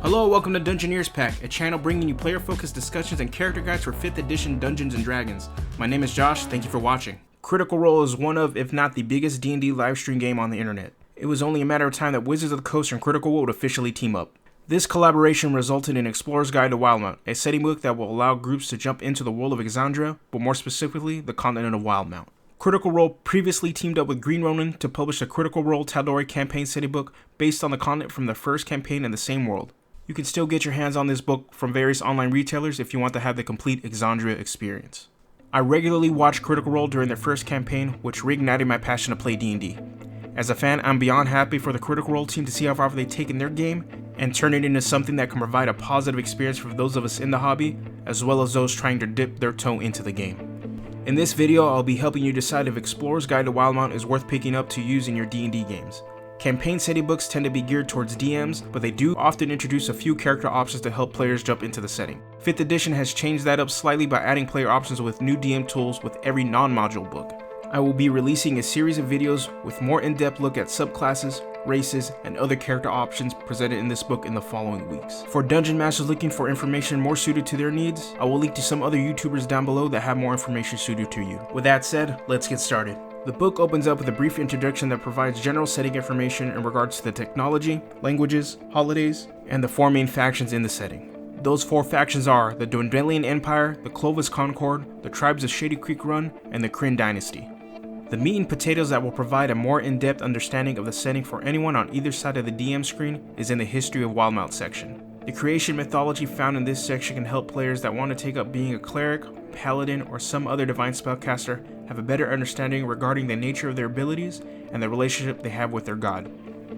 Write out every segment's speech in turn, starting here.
Hello, welcome to Dungeoneer'S Pack, a channel bringing you player-focused discussions and character guides for 5th edition Dungeons & Dragons. My name is Josh, thank you for watching. Critical Role is one of, if not the biggest D&D livestream game on the internet. It was only a matter of time that Wizards of the Coast and Critical Role would officially team up. This collaboration resulted in Explorer's Guide to Wildemount, a setting book that will allow groups to jump into the world of Exandria, but more specifically, the continent of Wildemount. Critical Role previously teamed up with Green Ronin to publish the Critical Role Tal'Dorei campaign setting book based on the content from the first campaign in the same world. You can still get your hands on this book from various online retailers if you want to have the complete Exandria experience. I regularly watched Critical Role during their first campaign, which reignited my passion to play D&D. As a fan, I'm beyond happy for the Critical Role team to see how far they've taken their game and turn it into something that can provide a positive experience for those of us in the hobby, as well as those trying to dip their toe into the game. In this video, I'll be helping you decide if Explorer's Guide to Wildemount is worth picking up to use in your D&D games. Campaign setting books tend to be geared towards DMs, but they do often introduce a few character options to help players jump into the setting. 5th edition has changed that up slightly by adding player options with new DM tools with every non-module book. I will be releasing a series of videos with more in-depth look at subclasses, races, and other character options presented in this book in the following weeks. For dungeon masters looking for information more suited to their needs, I will link to some other YouTubers down below that have more information suited to you. With that said, let's get started. The book opens up with a brief introduction that provides general setting information in regards to the technology, languages, holidays, and the 4 main factions in the setting. Those 4 factions are the Dwendalian Empire, the Clovis Concord, the Tribes of Shady Creek Run, and the Kryn Dynasty. The meat and potatoes that will provide a more in-depth understanding of the setting for anyone on either side of the DM screen is in the History of Wildemount section. The creation mythology found in this section can help players that want to take up being a cleric, paladin, or some other divine spellcaster have a better understanding regarding the nature of their abilities and the relationship they have with their god.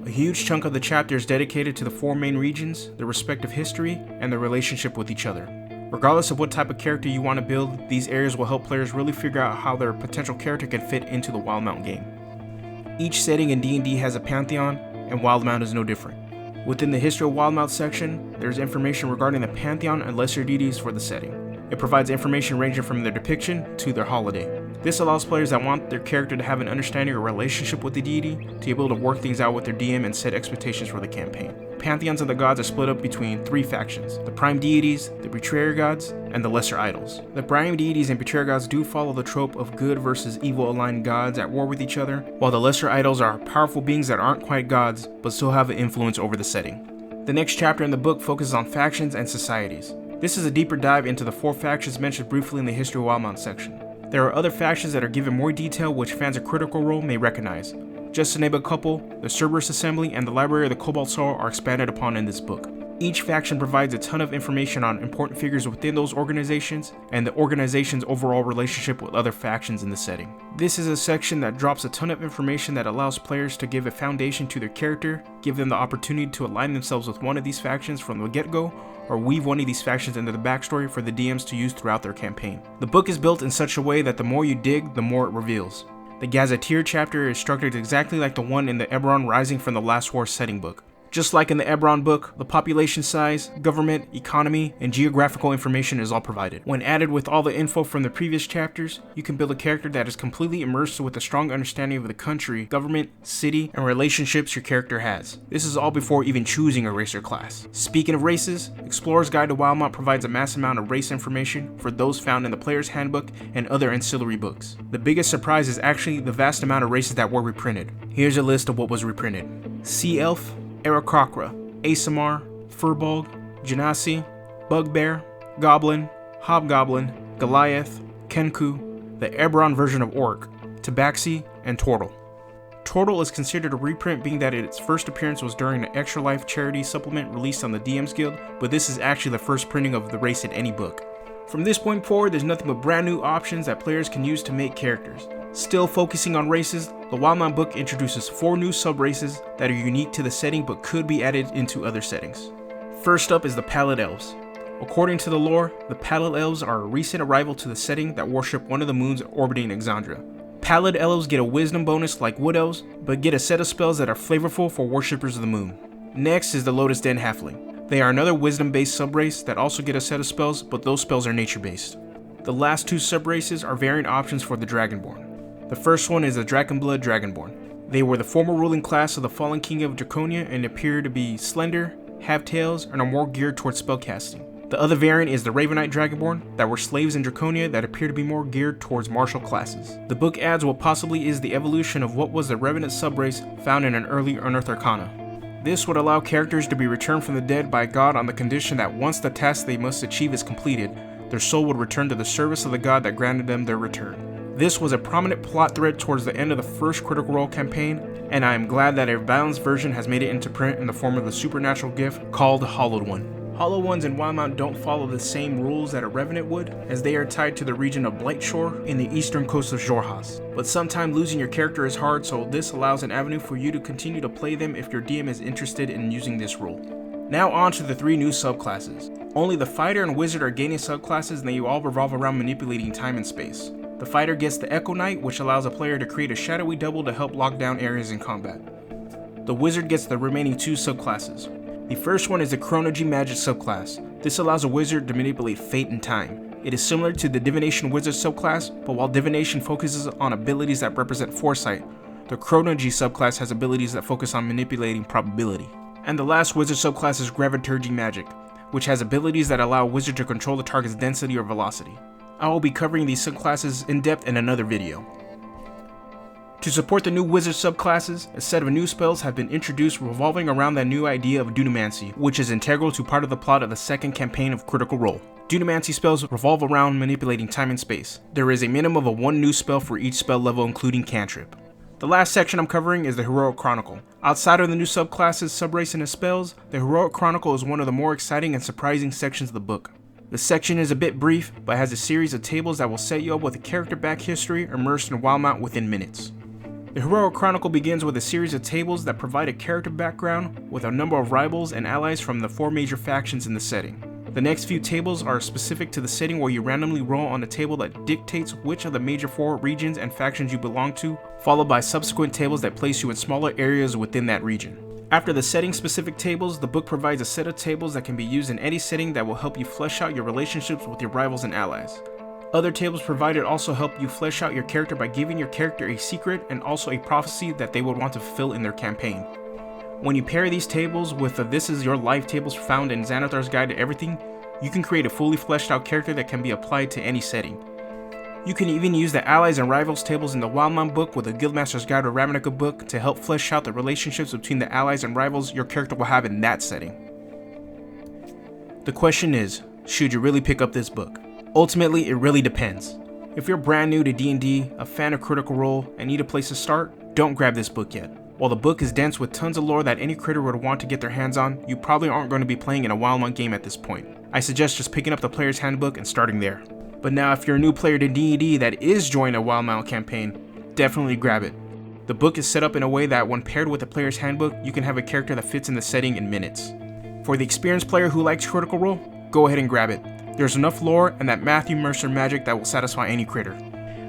A huge chunk of the chapter is dedicated to the 4 main regions, their respective history, and their relationship with each other. Regardless of what type of character you want to build, these areas will help players really figure out how their potential character can fit into the Wildemount game. Each setting in D&D has a Pantheon, and Wildemount is no different. Within the History of Wildemount section, there is information regarding the Pantheon and lesser deities for the setting. It provides information ranging from their depiction to their holiday. This allows players that want their character to have an understanding or relationship with the deity to be able to work things out with their DM and set expectations for the campaign. Pantheons of the gods are split up between 3 factions: the prime deities, the betrayer gods, and the lesser idols. The prime deities and betrayer gods do follow the trope of good versus evil aligned gods at war with each other, while the lesser idols are powerful beings that aren't quite gods but still have an influence over the setting. The next chapter in the book focuses on factions and societies. This is a deeper dive into the 4 factions mentioned briefly in the History of Wildemount section. There are other factions that are given more detail which fans of Critical Role may recognize. Just to name a couple, the Cerberus Assembly and the Library of the Cobalt Soul are expanded upon in this book. Each faction provides a ton of information on important figures within those organizations and the organization's overall relationship with other factions in the setting. This is a section that drops a ton of information that allows players to give a foundation to their character, give them the opportunity to align themselves with one of these factions from the get-go, or weave one of these factions into the backstory for the DMs to use throughout their campaign. The book is built in such a way that the more you dig, the more it reveals. The Gazetteer chapter is structured exactly like the one in the Eberron Rising from the Last War setting book. Just like in the Eberron book, the population size, government, economy, and geographical information is all provided. When added with all the info from the previous chapters, you can build a character that is completely immersed with a strong understanding of the country, government, city, and relationships your character has. This is all before even choosing a race or class. Speaking of races, Explorer's Guide to Wildemount provides a mass amount of race information for those found in the Player's Handbook and other ancillary books. The biggest surprise is actually the vast amount of races that were reprinted. Here's a list of what was reprinted: Sea Elf, Aarakocra, Aasimar, Furbolg, Genasi, Bugbear, Goblin, Hobgoblin, Goliath, Kenku, the Eberron version of Orc, Tabaxi, and Tortle. Tortle is considered a reprint, being that its first appearance was during the Extra Life charity supplement released on the DM's Guild, but this is actually the first printing of the race in any book. From this point forward, there's nothing but brand new options that players can use to make characters. Still focusing on races, the Wildemount book introduces 4 new sub-races that are unique to the setting but could be added into other settings. First up is the Pallid Elves. According to the lore, the Pallid Elves are a recent arrival to the setting that worship one of the moons orbiting Exandria. Pallid Elves get a wisdom bonus like Wood Elves, but get a set of spells that are flavorful for worshippers of the moon. Next is the Lotus Den Halfling. They are another wisdom-based sub-race that also get a set of spells, but those spells are nature-based. The last 2 sub-races are variant options for the Dragonborn. The first one is the Drakenblood Dragonborn. They were the former ruling class of the fallen king of Draconia and appear to be slender, have tails, and are more geared towards spellcasting. The other variant is the Ravenite Dragonborn, that were slaves in Draconia that appear to be more geared towards martial classes. The book adds what possibly is the evolution of what was the Revenant subrace found in an early Unearthed Arcana. This would allow characters to be returned from the dead by god on the condition that once the task they must achieve is completed, their soul would return to the service of the god that granted them their return. This was a prominent plot thread towards the end of the first Critical Role campaign, and I am glad that a balanced version has made it into print in the form of the supernatural gift called Hallowed One. Hallowed Ones in Wildemount don't follow the same rules that a Revenant would, as they are tied to the region of Blightshore in the eastern coast of Xhorhas. But sometimes losing your character is hard, so this allows an avenue for you to continue to play them if your DM is interested in using this rule. Now on to the 3 new subclasses. Only the Fighter and Wizard are gaining subclasses, and they all revolve around manipulating time and space. The Fighter gets the Echo Knight, which allows a player to create a shadowy double to help lock down areas in combat. The Wizard gets the remaining 2 subclasses. The first one is the Chronology Magic subclass. This allows a wizard to manipulate fate and time. It is similar to the Divination Wizard subclass, but while Divination focuses on abilities that represent foresight, the Chronology subclass has abilities that focus on manipulating probability. And the last wizard subclass is Graviturgy Magic, which has abilities that allow a wizard to control the target's density or velocity. I will be covering these subclasses in depth in another video. To support the new wizard subclasses, a set of new spells have been introduced revolving around that new idea of Dunamancy, which is integral to part of the plot of the second campaign of Critical Role. Dunamancy spells revolve around manipulating time and space. There is a minimum of 1 new spell for each spell level, including cantrip. The last section I'm covering is the Heroic Chronicle. Outside of the new subclasses, subrace, and spells, the Heroic Chronicle is one of the more exciting and surprising sections of the book. The section is a bit brief, but has a series of tables that will set you up with a character back history immersed in Wildemount within minutes. The Heroic Chronicle begins with a series of tables that provide a character background with a number of rivals and allies from the 4 major factions in the setting. The next few tables are specific to the setting, where you randomly roll on a table that dictates which of the major 4 regions and factions you belong to, followed by subsequent tables that place you in smaller areas within that region. After the setting specific tables, the book provides a set of tables that can be used in any setting that will help you flesh out your relationships with your rivals and allies. Other tables provided also help you flesh out your character by giving your character a secret and also a prophecy that they would want to fulfill in their campaign. When you pair these tables with the This Is Your Life tables found in Xanathar's Guide to Everything, you can create a fully fleshed out character that can be applied to any setting. You can even use the Allies and Rivals tables in the Wildemount book with the Guildmaster's Guide to Ravnica book to help flesh out the relationships between the allies and rivals your character will have in that setting. The question is, should you really pick up this book? Ultimately, it really depends. If you're brand new to D&D, a fan of Critical Role, and need a place to start, don't grab this book yet. While the book is dense with tons of lore that any critter would want to get their hands on, you probably aren't going to be playing in a Wildemount game at this point. I suggest just picking up the Player's Handbook and starting there. But now if you're a new player to D&D that is joining a Wildemount campaign, definitely grab it. The book is set up in a way that when paired with the Player's Handbook, you can have a character that fits in the setting in minutes. For the experienced player who likes Critical Role, go ahead and grab it. There's enough lore and that Matthew Mercer magic that will satisfy any critter.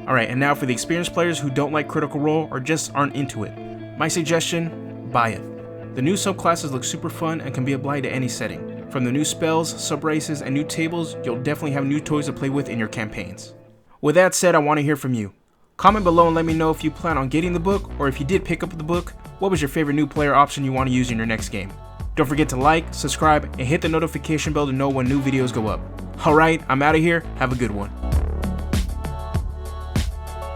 Alright, and now for the experienced players who don't like Critical Role or just aren't into it. My suggestion, buy it. The new subclasses look super fun and can be applied to any setting. From the new spells, subraces, and new tables, you'll definitely have new toys to play with in your campaigns. With that said, I want to hear from you. Comment below and let me know if you plan on getting the book, or if you did pick up the book, what was your favorite new player option you want to use in your next game. Don't forget to like, subscribe, and hit the notification bell to know when new videos go up. Alright, I'm out of here. Have a good one.